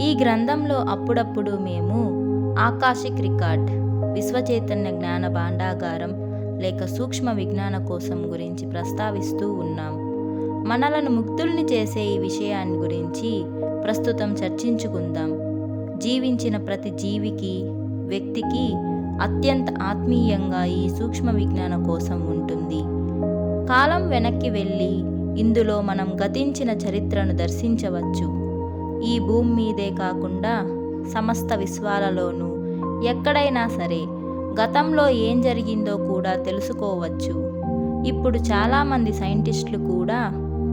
ఈ గ్రంథంలో అప్పుడప్పుడు మేము ఆకాశిక్ రికార్డ్, విశ్వచైతన్య జ్ఞాన భాండాగారం లేక సూక్ష్మ విజ్ఞాన కోశం గురించి ప్రస్తావిస్తూ ఉన్నాం. మనలను ముక్తుల్ని చేసే ఈ విషయాన్ని గురించి ప్రస్తుతం చర్చించుకుందాం. జీవించిన ప్రతి జీవికి, వ్యక్తికి అత్యంత ఆత్మీయంగా ఈ సూక్ష్మ విజ్ఞాన కోశం ఉంటుంది. కాలం వెనక్కి వెళ్ళి ఇందులో మనం గతించిన చరిత్రను దర్శించవచ్చు. ఈ భూమి మీదే కాకుండా సమస్త విశ్వాలలోనూ ఎక్కడైనా సరే గతంలో ఏం జరిగిందో కూడా తెలుసుకోవచ్చు. ఇప్పుడు చాలామంది సైంటిస్టులు కూడా,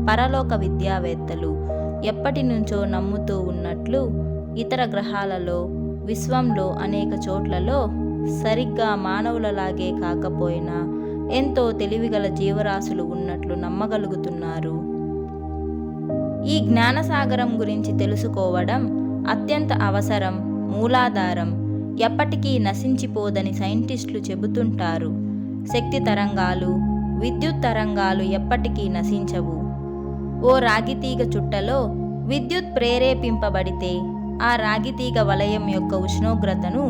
పరలోక విద్యావేత్తలు ఎప్పటి నుంచో నమ్ముతూ ఉన్నట్లు ఇతర గ్రహాలలో, విశ్వంలో అనేక చోట్లలో సరిగ్గా మానవులలాగే కాకపోయినా ఎంతో తెలివిగల జీవరాశులు ఉన్నట్లు నమ్మగలుగుతున్నారు. ఈ జ్ఞానసాగరం గురించి తెలుసుకోవడం అత్యంత అవసరం, మూలాధారం, ఎప్పటికీ నశించిపోదని సైంటిస్టులు చెబుతుంటారు. శక్తి తరంగాలు, విద్యుత్ తరంగాలు ఎప్పటికీ నశించవు. ఓ రాగితీగ చుట్టలో విద్యుత్ ప్రేరేపింపబడితే ఆ రాగితీగ వలయం యొక్క ఉష్ణోగ్రతను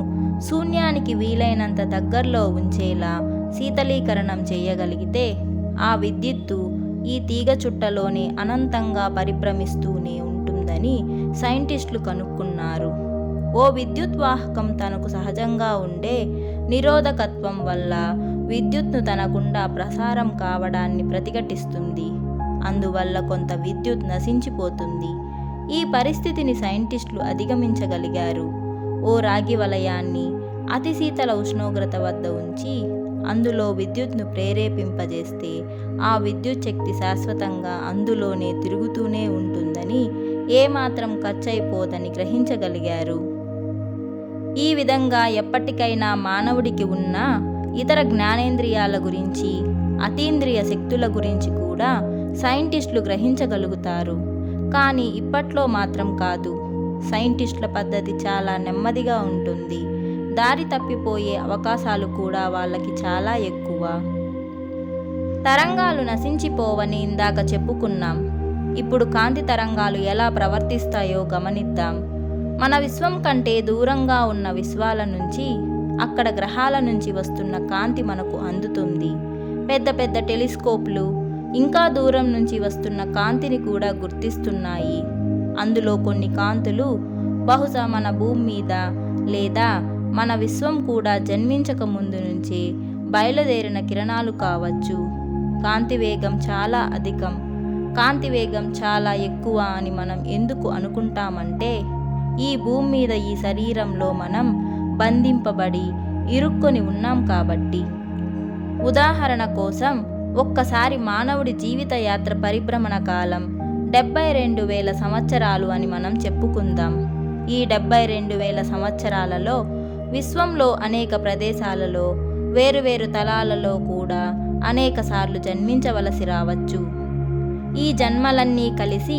శూన్యానికి వీలైనంత దగ్గరలో ఉంచేలా శీతలీకరణం చేయగలిగితే ఆ విద్యుత్తు ఈ తీగ చుట్టలోనే అనంతంగా పరిభ్రమిస్తూనే ఉంటుందని సైంటిస్టులు కనుక్కున్నారు. ఓ విద్యుత్ వాహకం తనకు సహజంగా ఉండే నిరోధకత్వం వల్ల విద్యుత్ను తన గుండా ప్రసారం కావడాన్ని ప్రతిఘటిస్తుంది. అందువల్ల కొంత విద్యుత్ నశించిపోతుంది. ఈ పరిస్థితిని సైంటిస్టులు అధిగమించగలిగారు. ఓ రాగి వలయాన్ని అతి శీతల ఉష్ణోగ్రత వద్ద ఉంచి అందులో విద్యుత్ను ప్రేరేపింపజేస్తే ఆ విద్యుత్ శక్తి శాశ్వతంగా అందులోనే తిరుగుతూనే ఉంటుందని, ఏమాత్రం ఖర్చయిపోదని గ్రహించగలిగారు. ఈ విధంగా ఎప్పటికైనా మానవుడికి ఉన్న ఇతర జ్ఞానేంద్రియాల గురించి, అతీంద్రియ శక్తుల గురించి కూడా సైంటిస్టులు గ్రహించగలుగుతారు. కానీ ఇప్పట్లో మాత్రం కాదు. సైంటిస్టుల పద్ధతి చాలా నెమ్మదిగా ఉంటుంది. దారి తప్పిపోయే అవకాశాలు కూడా వాళ్ళకి చాలా ఎక్కువ. తరంగాలు నశించిపోవని ఇందాక చెప్పుకున్నాం. ఇప్పుడు కాంతి తరంగాలు ఎలా ప్రవర్తిస్తాయో గమనిద్దాం. మన విశ్వం కంటే దూరంగా ఉన్న విశ్వాల నుంచి, అక్కడ గ్రహాల నుంచి వస్తున్న కాంతి మనకు అందుతుంది. పెద్ద పెద్ద టెలిస్కోప్లు ఇంకా దూరం నుంచి వస్తున్న కాంతిని కూడా గుర్తిస్తున్నాయి. అందులో కొన్ని కాంతులు బహుశా మన భూమి మీద లేదా మన విశ్వం కూడా జన్మించక ముందు నుంచే బయలుదేరిన కిరణాలు కావచ్చు. కాంతి వేగం చాలా అధికం, కాంతి వేగం చాలా ఎక్కువ అని మనం ఎందుకు అనుకుంటామంటే, ఈ భూమి మీద ఈ శరీరంలో మనం బంధింపబడి ఇరుక్కొని ఉన్నాం కాబట్టి. ఉదాహరణ కోసం ఒక్కసారి మానవుడి జీవిత యాత్ర పరిభ్రమణ కాలం 72,000 సంవత్సరాలు అని మనం చెప్పుకుందాం. ఈ 72,000 సంవత్సరాలలో విశ్వంలో అనేక ప్రదేశాలలో, వేరువేరు తలాలలో కూడా అనేక సార్లు జన్మించవలసి రావచ్చు. ఈ జన్మలన్నీ కలిసి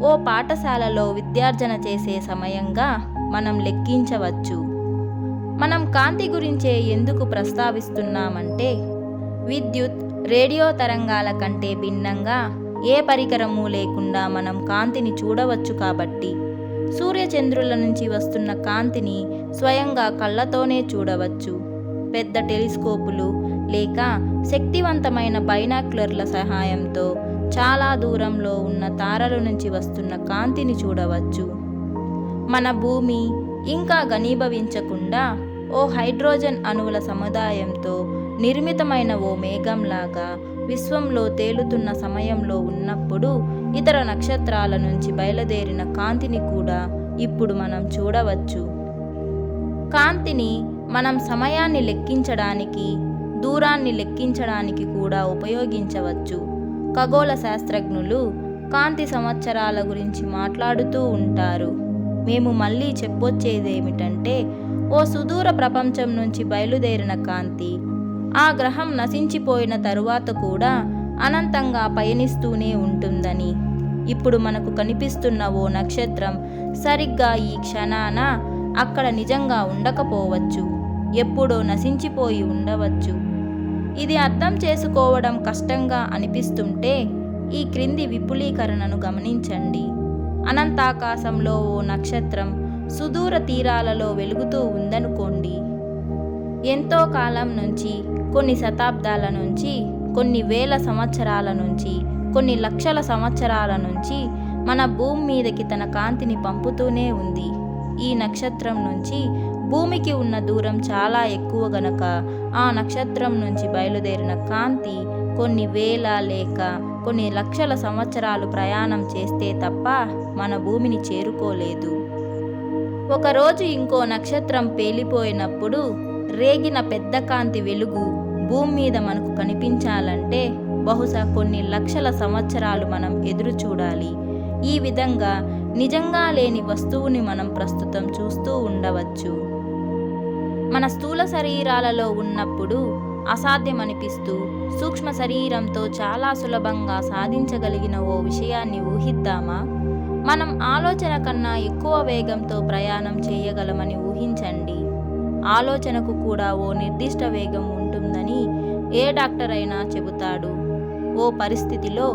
ఓ పాఠశాలలో విద్యార్జన చేసే సమయంగా మనం లెక్కించవచ్చు. మనం కాంతి గురించే ఎందుకు ప్రస్తావిస్తున్నామంటే, విద్యుత్, రేడియో తరంగాల కంటే భిన్నంగా ఏ పరికరము లేకుండా మనం కాంతిని చూడవచ్చు కాబట్టి. సూర్యచంద్రుల నుంచి వస్తున్న కాంతిని స్వయంగా కళ్ళతోనే చూడవచ్చు. పెద్ద టెలిస్కోపులు లేక శక్తివంతమైన బైనాక్యులర్ల సహాయంతో చాలా దూరంలో ఉన్న తారల నుంచి వస్తున్న కాంతిని చూడవచ్చు. మన భూమి ఇంకా ఘనీభవించకుండా ఓ హైడ్రోజన్ అణువుల సముదాయంతో నిర్మితమైన ఓ మేఘంలాగా విశ్వంలో తేలుతున్న సమయంలో ఉన్నప్పుడు ఇతర నక్షత్రాల నుంచి బయలుదేరిన కాంతిని కూడా ఇప్పుడు మనం చూడవచ్చు. కాంతిని మనం సమయాన్ని లెక్కించడానికి, దూరాన్ని లెక్కించడానికి కూడా ఉపయోగించవచ్చు. ఖగోళ శాస్త్రజ్ఞులు కాంతి సంవత్సరాల గురించి మాట్లాడుతూ ఉంటారు. మేము మళ్ళీ చెప్పొచ్చేదేమిటంటే, ఓ సుదూర ప్రపంచం నుంచి బయలుదేరిన కాంతి ఆ గ్రహం నశించిపోయిన తరువాత కూడా అనంతంగా పయనిస్తూనే ఉంటుందని. ఇప్పుడు మనకు కనిపిస్తున్న ఓ నక్షత్రం సరిగ్గా ఈ క్షణాన అక్కడ నిజంగా ఉండకపోవచ్చు, ఎప్పుడో నశించిపోయి ఉండవచ్చు. ఇది అర్థం చేసుకోవడం కష్టంగా అనిపిస్తుంటే ఈ క్రింది విపులీకరణను గమనించండి. అనంతాకాశంలో ఓ నక్షత్రం సుదూర తీరాలలో వెలుగుతూ ఉందనుకోండి. ఎంతో కాలం నుంచి, కొన్ని శతాబ్దాల నుంచి, కొన్ని వేల సంవత్సరాల నుంచి, కొన్ని లక్షల సంవత్సరాల నుంచి మన భూమి మీదకి తన కాంతిని పంపుతూనే ఉంది. ఈ నక్షత్రం నుంచి భూమికి ఉన్న దూరం చాలా ఎక్కువ గనక ఆ నక్షత్రం నుంచి బయలుదేరిన కాంతి కొన్ని వేల లేక కొన్ని లక్షల సంవత్సరాలు ప్రయాణం చేస్తే తప్ప మన భూమిని చేరుకోలేదు. ఒకరోజు ఇంకో నక్షత్రం పేలిపోయినప్పుడు రేగిన పెద్ద కాంతి వెలుగు భూమి మీద మనకు కనిపించాలంటే బహుశా కొన్ని లక్షల సంవత్సరాలు మనం ఎదురు చూడాలి. ఈ విధంగా నిజంగా లేని వస్తువుని మనం ప్రస్తుతం చూస్తూ ఉండవచ్చు. మన స్థూల శరీరాలలో ఉన్నప్పుడు అసాధ్యమనిపిస్తూ సూక్ష్మ శరీరంతో చాలా సులభంగా సాధించగలిగిన ఓ విషయాన్ని ఊహిద్దామా? మనం ఆలోచన కన్నా ఎక్కువ వేగంతో ప్రయాణం చేయగలమని ఊహించండి. ఆలోచనకు కూడా ఓ నిర్దిష్ట వేగం ఉంటుందని ఏ డాక్టర్ అయినా చెబుతాడు. ఓ పరిస్థితిలో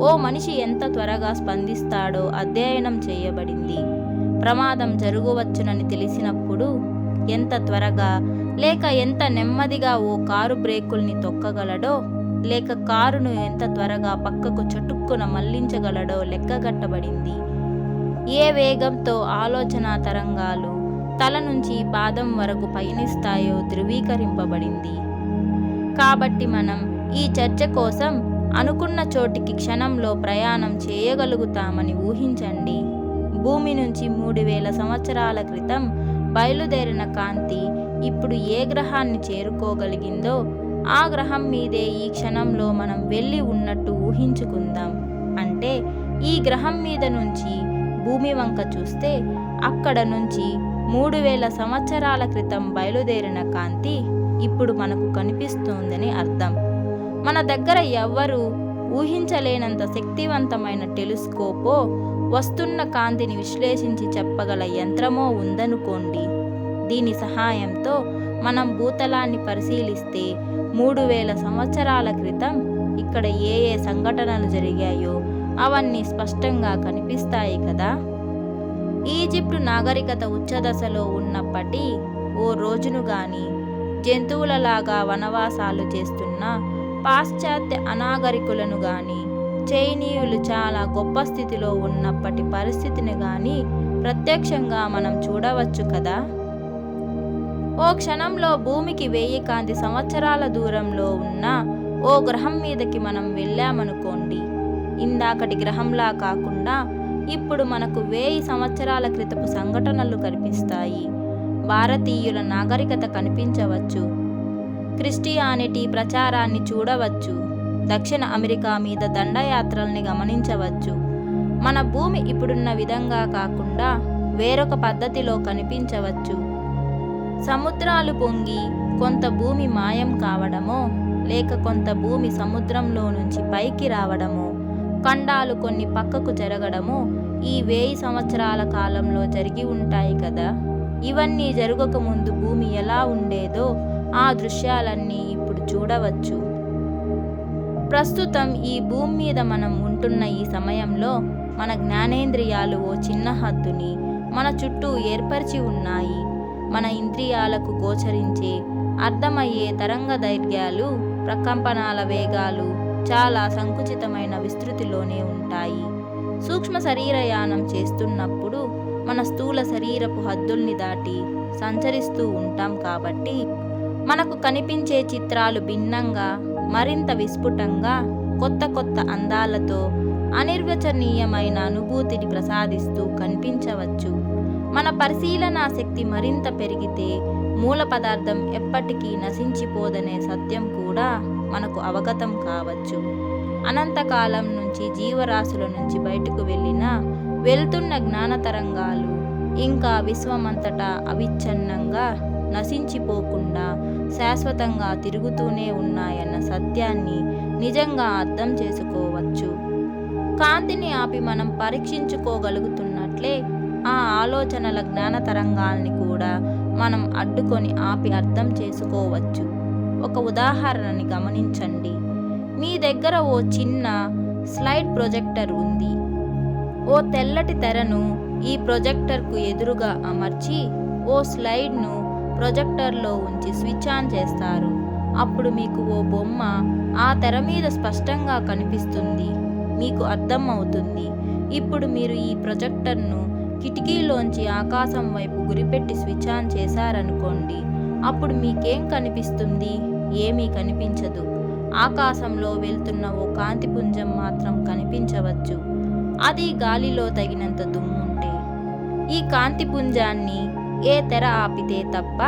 ఓ మనిషి ఎంత త్వరగా స్పందిస్తాడో అధ్యయనం చేయబడింది. ప్రమాదం జరగవచ్చునని తెలిసినప్పుడు ఎంత త్వరగా లేక ఎంత నెమ్మదిగా ఓ కారు బ్రేకుల్ని తొక్కగలడో, లేక కారును ఎంత త్వరగా పక్కకు చటుక్కున మళ్లించగలడో లెక్కగట్టబడింది. ఏ వేగంతో ఆలోచన తరంగాలు తల నుంచి పాదం వరకు పయనిస్తాయో ధృవీకరింపబడింది. కాబట్టి మనం ఈ చర్చ కోసం అనుకున్న చోటికి క్షణంలో ప్రయాణం చేయగలుగుతామని ఊహించండి. భూమి నుంచి 3000 సంవత్సరాల క్రితం బయలుదేరిన కాంతి ఇప్పుడు ఏ గ్రహాన్ని చేరుకోగలిగిందో ఆ గ్రహం మీదే ఈ క్షణంలో మనం వెళ్ళి ఉన్నట్టు ఊహించుకుందాం. అంటే ఈ గ్రహం మీద నుంచి భూమి వంక చూస్తే అక్కడ నుంచి 3000 సంవత్సరాల క్రితం బయలుదేరిన కాంతి ఇప్పుడు మనకు కనిపిస్తోందని అర్థం. మన దగ్గర ఎవ్వరూ ఊహించలేనంత శక్తివంతమైన టెలిస్కోపో, వస్తున్న కాంతిని విశ్లేషించి చెప్పగల యంత్రమో ఉందనుకోండి. దీని సహాయంతో మనం భూతలాన్ని పరిశీలిస్తే 3000 సంవత్సరాల క్రితం ఇక్కడ ఏ ఏ సంఘటనలు జరిగాయో అవన్నీ స్పష్టంగా కనిపిస్తాయి కదా. ఈజిప్టు నాగరికత ఉచ్చదశలో ఉన్నప్పటి ఓ రోజును గాని, జంతువులలాగా వనవాసాలు చేస్తున్న పాశ్చాత్య అనాగరికులను గాని, చైనీయులు చాలా గొప్ప స్థితిలో ఉన్నప్పటి పరిస్థితిని గాని ప్రత్యక్షంగా మనం చూడవచ్చు కదా. ఓ క్షణంలో భూమికి 1000 కాంతి సంవత్సరాల దూరంలో ఉన్న ఓ గ్రహం మీదకి మనం వెళ్ళామనుకోండి. ఇందాకటి గ్రహంలా కాకుండా ఇప్పుడు మనకు 1000 సంవత్సరాల క్రితపు సంఘటనలు కనిపిస్తాయి. భారతీయుల నాగరికత కనిపించవచ్చు. క్రిస్టియానిటీ ప్రచారాన్ని చూడవచ్చు. దక్షిణ అమెరికా మీద దండయాత్రల్ని గమనించవచ్చు. మన భూమి ఇప్పుడున్న విధంగా కాకుండా వేరొక పద్ధతిలో కనిపించవచ్చు. సముద్రాలు పొంగి కొంత భూమి మాయం కావడమో, లేక కొంత భూమి సముద్రంలో నుంచి పైకి రావడమో, ఖండాలు కొన్ని పక్కకు జరగడమో ఈ 1000 సంవత్సరాల కాలంలో జరిగి ఉంటాయి కదా. ఇవన్నీ జరగక ముందు భూమి ఎలా ఉండేదో ఆ దృశ్యాలన్నీ ఇప్పుడు చూడవచ్చు. ప్రస్తుతం ఈ భూమి మీద మనం ఉంటున్న ఈ సమయంలో మన జ్ఞానేంద్రియాలు ఓ చిన్న హద్దుని మన చుట్టూ ఏర్పరిచి ఉన్నాయి. మన ఇంద్రియాలకు గోచరించే, అర్థమయ్యే తరంగ దైర్ఘ్యాలు, ప్రకంపనాల వేగాలు చాలా సంకుచితమైన విస్తృతిలోనే ఉంటాయి. సూక్ష్మ శరీరయానం చేస్తున్నప్పుడు మన స్థూల శరీరపు హద్దుల్ని దాటి సంచరిస్తూ ఉంటాం కాబట్టి మనకు కనిపించే చిత్రాలు భిన్నంగా, మరింత విస్ఫుటంగా, కొత్త కొత్త అందాలతో అనిర్వచనీయమైన అనుభూతిని ప్రసాదిస్తూ కనిపించవచ్చు. మన పరిశీలనా శక్తి మరింత పెరిగితే మూల పదార్థం ఎప్పటికీ నశించిపోదనే సత్యం కూడా మనకు అవగతం కావచ్చు. అనంతకాలం నుంచి జీవరాశుల నుంచి బయటకు వెళ్తున్న జ్ఞాన తరంగాలు ఇంకా విశ్వమంతటా అవిచ్ఛిన్నంగా నశించిపోకుండా శాశ్వతంగా తిరుగుతూనే ఉన్నాయన్న సత్యాన్ని నిజంగా అర్థం చేసుకోవచ్చు. కాంతిని ఆపి మనం పరీక్షించుకోగలుగుతున్నట్లే ఆ ఆలోచనల జ్ఞాన తరంగాల్ని కూడా మనం అడ్డుకొని ఆపి అర్థం చేసుకోవచ్చు. ఒక ఉదాహరణని గమనించండి. మీ దగ్గర ఓ చిన్న స్లైడ్ ప్రొజెక్టర్ ఉంది. ఓ తెల్లటి తెరను ఈ ప్రొజెక్టర్కు ఎదురుగా అమర్చి ఓ స్లైడ్ను ప్రొజెక్టర్లో ఉంచి స్విచ్ ఆన్ చేస్తారు. అప్పుడు మీకు ఓ బొమ్మ ఆ తెర మీద స్పష్టంగా కనిపిస్తుంది. మీకు అర్థం అవుతుంది. ఇప్పుడు మీరు ఈ ప్రొజెక్టర్ను కిటికీలోంచి ఆకాశం వైపు గురిపెట్టి స్విచ్ ఆన్ చేశారనుకోండి. అప్పుడు మీకేం కనిపిస్తుంది? ఏమీ కనిపించదు. ఆకాశంలో వెళ్తున్న ఓ కాంతిపుంజం మాత్రం కనిపించవచ్చు. అది గాలిలో తగినంత దుమ్ముంటే. ఈ కాంతిపుంజాన్ని ఏ తెర ఆపితే తప్ప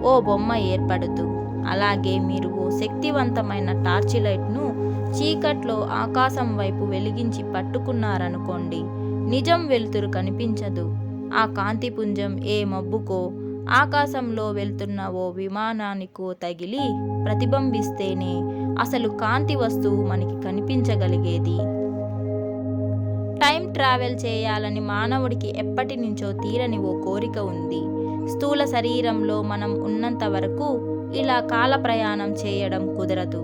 ఓ బొమ్మ ఏర్పడదు. అలాగే మీరు ఓ శక్తివంతమైన టార్చి లైట్ను చీకట్లో ఆకాశం వైపు వెలిగించి పట్టుకున్నారనుకోండి. నిజం వెలుతురు కనిపించదు. ఆ కాంతిపుంజం ఏ మబ్బుకో ఆకాశంలో వెళ్తున్న ఓ విమానానికో తగిలి ప్రతిబింబిస్తేనే అసలు కాంతి వస్తువు మనకి కనిపించగలిగేది. టైం ట్రావెల్ చేయాలని మానవుడికి ఎప్పటి నుంచో తీరని ఓ కోరిక ఉంది. స్థూల శరీరంలో మనం ఉన్నంత వరకు ఇలా కాల ప్రయాణం చేయడం కుదరదు.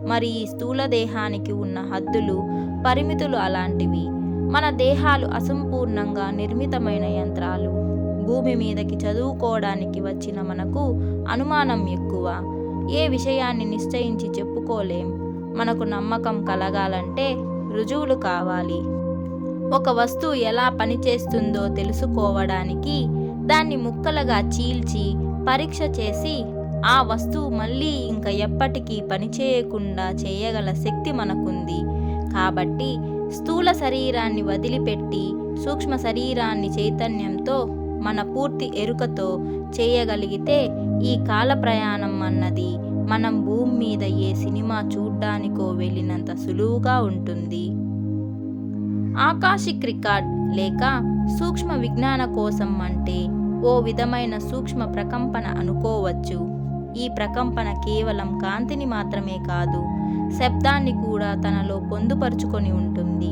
మరి ఈ స్థూల దేహానికి ఉన్న హద్దులు, పరిమితులు అలాంటివి. మన దేహాలు అసంపూర్ణంగా నిర్మితమైన యంత్రాలు. భూమి మీదకి చదువుకోవడానికి వచ్చిన మనకు అనుమానం ఎక్కువ. ఏ విషయాన్ని నిశ్చయించి చెప్పుకోలేం. మనకు నమ్మకం కలగాలంటే రుజువులు కావాలి. ఒక వస్తువు ఎలా పనిచేస్తుందో తెలుసుకోవడానికి దాన్ని ముక్కలుగా చీల్చి పరీక్ష చేసి ఆ వస్తువు మళ్ళీ ఇంకా ఎప్పటికీ పనిచేయకుండా చేయగల శక్తి మనకుంది. కాబట్టి స్థూల శరీరాన్ని వదిలిపెట్టి సూక్ష్మ శరీరాన్ని చైతన్యంతో మన పూర్తి ఎరుకతో చేయగలిగితే ఈ కాల ప్రయాణం అన్నది మనం భూమి మీద ఏ సినిమా చూడ్డానికో వెళ్ళినంత సులువుగా ఉంటుంది. ఆకాశిక్ రికార్డ్ లేక సూక్ష్మ విజ్ఞాన కోసం అంటే ఓ విధమైన సూక్ష్మ ప్రకంపన అనుకోవచ్చు. ఈ ప్రకంపన కేవలం కాంతిని మాత్రమే కాదు, శబ్దాన్ని కూడా తనలో పొందుపరుచుకొని ఉంటుంది.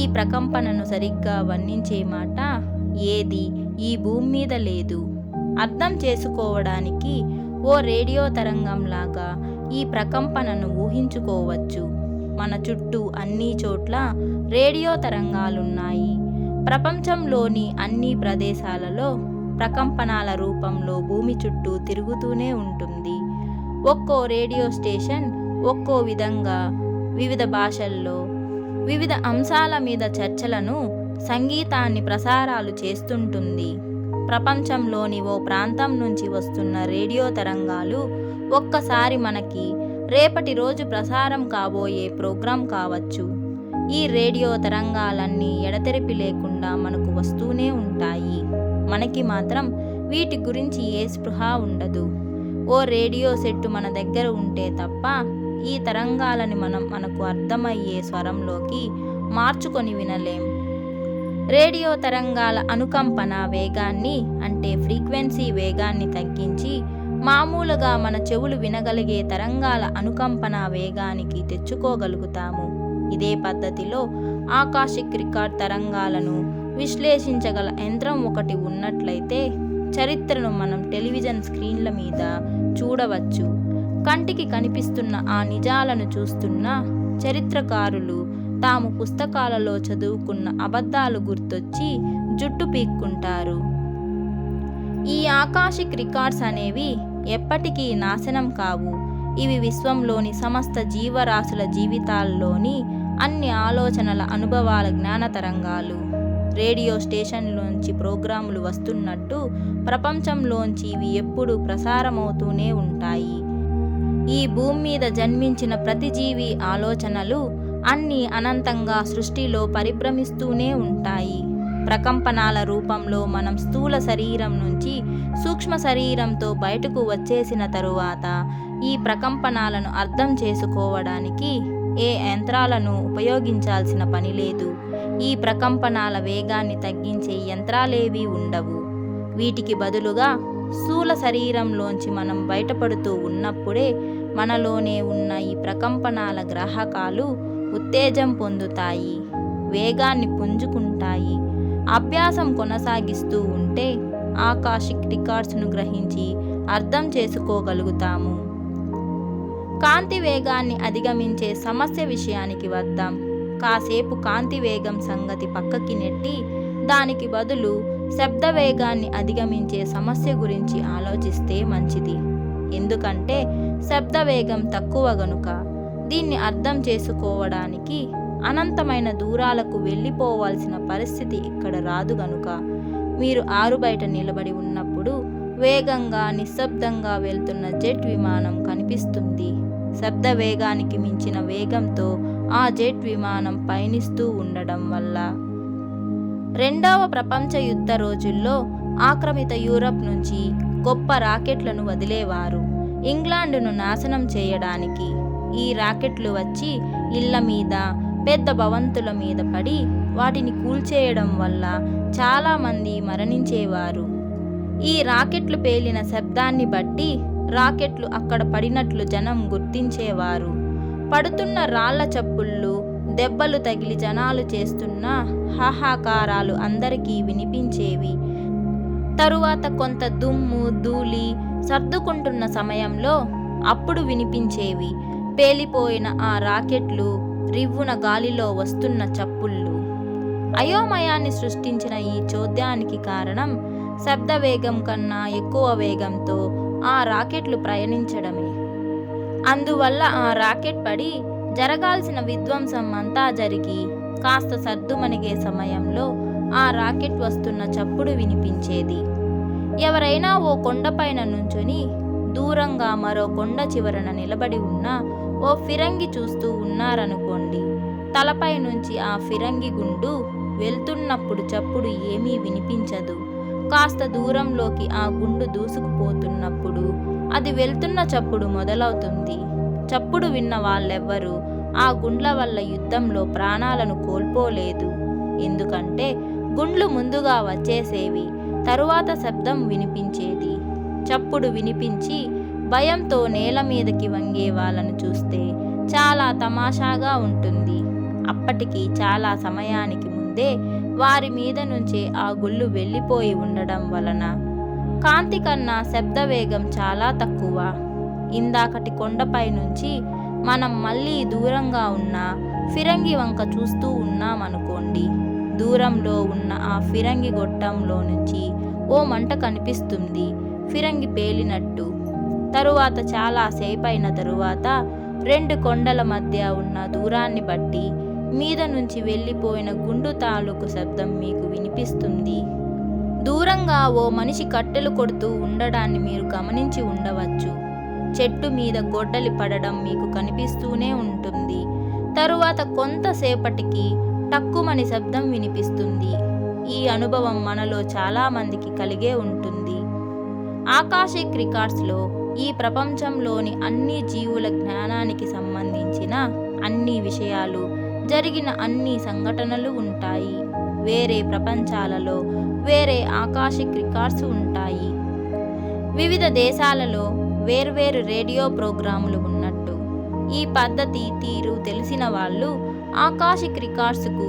ఈ ప్రకంపనను సరిగ్గా వర్ణించే మాట ఏది ఈ భూమి మీద లేదు. అర్థం చేసుకోవడానికి ఓ రేడియో తరంగంలాగా ఈ ప్రకంపనను ఊహించుకోవచ్చు. మన చుట్టూ అన్ని చోట్ల రేడియో తరంగాలున్నాయి. ప్రపంచంలోని అన్ని ప్రదేశాలలో ప్రకంపనాల రూపంలో భూమి చుట్టూ తిరుగుతూనే ఉంటుంది. ఒక్కో రేడియో స్టేషన్ ఒక్కో విధంగా వివిధ భాషల్లో వివిధ అంశాల మీద చర్చలను, సంగీతాన్ని ప్రసారాలు చేస్తుంటుంది. ప్రపంచంలోని ఓ ప్రాంతం నుంచి వస్తున్న రేడియో తరంగాలు ఒక్కసారి మనకి రేపటి రోజు ప్రసారం కాబోయే ప్రోగ్రాం కావచ్చు. ఈ రేడియో తరంగాలన్నీ ఎడతెరిపి లేకుండా మనకు వస్తూనే ఉంటాయి. మనకి మాత్రం వీటి గురించి ఏ స్పృహ ఉండదు. ఓ రేడియో సెట్టు మన దగ్గర ఉంటే తప్ప ఈ తరంగాలని మనకు అర్థమయ్యే స్వరంలోకి మార్చుకొని వినలేం. రేడియో తరంగాల అనుకంపన వేగాన్ని అంటే ఫ్రీక్వెన్సీ వేగాన్ని తగ్గించి మామూలుగా మన చెవులు వినగలిగే తరంగాల అనుకంపన వేగానికి తెచ్చుకోగలుగుతాము. ఇదే పద్ధతిలో ఆకాశిక్ రికార్డ్ తరంగాలను విశ్లేషించగల యంత్రం ఒకటి ఉన్నట్లయితే చరిత్రను మనం టెలివిజన్ స్క్రీన్ల మీద చూడవచ్చు. కంటికి కనిపిస్తున్న ఆ నిజాలను చూస్తున్న చరిత్రకారులు తాము పుస్తకాలలో చదువుకున్న అబద్ధాలు గుర్తొచ్చి జుట్టు పీక్కుంటారు. ఈ ఆకాశిక్ రికార్డ్స్ అనేవి ఎప్పటికీ నాశనం కావు. ఇవి విశ్వంలోని సమస్త జీవరాశుల జీవితాల్లోని అన్ని ఆలోచనల, అనుభవాల జ్ఞాన తరంగాలు. రేడియో స్టేషన్లోంచి ప్రోగ్రాములు వస్తున్నట్టు ప్రపంచంలోంచి ఇవి ఎప్పుడూ ప్రసారమవుతూనే ఉంటాయి. ఈ భూమి మీద జన్మించిన ప్రతి జీవి ఆలోచనలు అన్నీ అనంతంగా సృష్టిలో పరిభ్రమిస్తూనే ఉంటాయి. ప్రకంపనాల రూపంలో మనం స్థూల శరీరం నుంచి సూక్ష్మ శరీరంతో బయటకు వచ్చేసిన తరువాత ఈ ప్రకంపనాలను అర్థం చేసుకోవడానికి ఏ యంత్రాలను ఉపయోగించాల్సిన పని లేదు. ఈ ప్రకంపనాల వేగాన్ని తగ్గించే యంత్రాలేవీ ఉండవు. వీటికి బదులుగా స్థూల శరీరంలోంచి మనం బయటపడుతూ ఉన్నప్పుడే మనలోనే ఉన్న ఈ ప్రకంపనాల గ్రాహకాలు ఉత్తేజం పొందుతాయి, వేగాన్ని పుంజుకుంటాయి. అభ్యాసం కొనసాగిస్తూ ఉంటే ఆకాశిక్ రికార్డ్స్ను గ్రహించి అర్థం చేసుకోగలుగుతాము. కాంతి వేగాన్ని అధిగమించే సమస్య విషయానికి వద్దాం. కాసేపు కాంతి వేగం సంగతి పక్కకి నెట్టి దానికి బదులు శబ్ద వేగాన్ని అధిగమించే సమస్య గురించి ఆలోచిస్తే మంచిది. ఎందుకంటే శబ్ద వేగం తక్కువ గనుక. దీన్ని అర్థం చేసుకోవడానికి అనంతమైన దూరాలకు వెళ్ళిపోవాల్సిన పరిస్థితి ఇక్కడ రాదు గనుక మీరు ఆరుబయట నిలబడి ఉన్నప్పుడు వేగంగా నిశ్శబ్దంగా వెళ్తున్న జెట్ విమానం కనిపిస్తుంది. శబ్ద వేగానికి మించిన వేగంతో ఆ జెట్ విమానం పయనిస్తూ ఉండడం వల్ల రెండవ ప్రపంచ యుద్ధ రోజుల్లో ఆక్రమిత యూరప్ నుంచి గొప్ప రాకెట్లను వదిలేవారు ఇంగ్లాండును నాశనం చేయడానికి. ఈ రాకెట్లు వచ్చి ఇళ్ల మీద, పెద్ద భవంతుల మీద పడి వాటిని కూల్చేయడం వల్ల చాలామంది మరణించేవారు. ఈ రాకెట్లు పేలిన శబ్దాన్ని బట్టి రాకెట్లు అక్కడ పడినట్లు జనం గుర్తించేవారు. పడుతున్న రాళ్ల చప్పుళ్ళు, దెబ్బలు తగిలి జనాలు చేస్తున్న హాహాకారాలు అందరికీ వినిపించేవి. తరువాత కొంత దుమ్ము ధూళి సర్దుకుంటున్న సమయంలో అప్పుడు వినిపించేవి పేలిపోయిన ఆ రాకెట్లు రివ్వున గాలిలో వస్తున్న చప్పుళ్ళు. అయోమయాన్ని సృష్టించిన ఈ చోద్యానికి కారణం శబ్ద వేగం కన్నా ఎక్కువ వేగంతో ఆ రాకెట్లు ప్రయాణించడమే. అందువల్ల ఆ రాకెట్ పడి జరగాల్సిన విధ్వంసం అంతా జరిగి కాస్త సర్దుమణిగే సమయంలో ఆ రాకెట్ వస్తున్న చప్పుడు వినిపించేది. ఎవరైనా ఓ కొండపైన నుంచుని దూరంగా మరో కొండ చివరన నిలబడి ఉన్న ఓ ఫిరంగి చూస్తూ ఉన్నారనుకోండి. తలపై నుంచి ఆ ఫిరంగి గుండు వెళ్తున్నప్పుడు చప్పుడు ఏమీ వినిపించదు. కాస్త దూరంలోకి ఆ గుండు దూసుకుపోతున్నప్పుడు అది వెళ్తున్న చప్పుడు మొదలవుతుంది. చప్పుడు విన్న వాళ్ళెవ్వరూ ఆ గుండ్ల వల్ల యుద్ధంలో ప్రాణాలను కోల్పోలేదు. ఎందుకంటే గుండ్లు ముందుగా వచ్చేసేవి, తరువాత శబ్దం వినిపించేది. చప్పుడు వినిపించి భయంతో నేల మీదకి వంగే వాళ్ళను చూస్తే చాలా తమాషాగా ఉంటుంది. అప్పటికి చాలా సమయానికి ముందే వారి మీద నుంచే ఆ గుళ్ళు వెళ్ళిపోయి ఉండడం వలన కాంతి కన్నా శబ్ద వేగం చాలా తక్కువ. ఇందాకటి కొండపై నుంచి మనం మళ్ళీ దూరంగా ఉన్న ఫిరంగి వంక చూస్తూ ఉన్నామనుకోండి. దూరంలో ఉన్న ఆ ఫిరంగి గొట్టంలో నుంచి ఓ మంట కనిపిస్తుంది, ఫిరంగి పేలినట్టు. తరువాత చాలా సేపైన తరువాత రెండు కొండల మధ్య ఉన్న దూరాన్ని బట్టి మీద నుంచి వెళ్ళిపోయిన గుండు తాలూకు శబ్దం మీకు వినిపిస్తుంది. దూరంగా ఓ మనిషి కట్టెలు కొడుతూ ఉండడాన్ని మీరు గమనించి ఉండవచ్చు. చెట్టు మీద గొడ్డలి పడడం మీకు కనిపిస్తూనే ఉంటుంది. తరువాత కొంతసేపటికి టక్కుమని శబ్దం వినిపిస్తుంది. ఈ అనుభవం మనలో చాలామందికి కలిగే ఉంటుంది. ఆకాశిక్ రికార్డ్స్లో ఈ ప్రపంచంలోని అన్ని జీవుల జ్ఞానానికి సంబంధించిన అన్ని విషయాలు, జరిగిన అన్ని సంఘటనలు ఉంటాయి. వేరే ప్రపంచాలలో వేరే ఆకాశిక్ రికార్డ్స్ ఉంటాయి. వివిధ దేశాలలో వేర్వేరు రేడియో ప్రోగ్రాములు ఉన్నట్టు ఈ పద్ధతి తీరు తెలిసిన వాళ్ళు ఆకాశిక్ రికార్డ్స్కు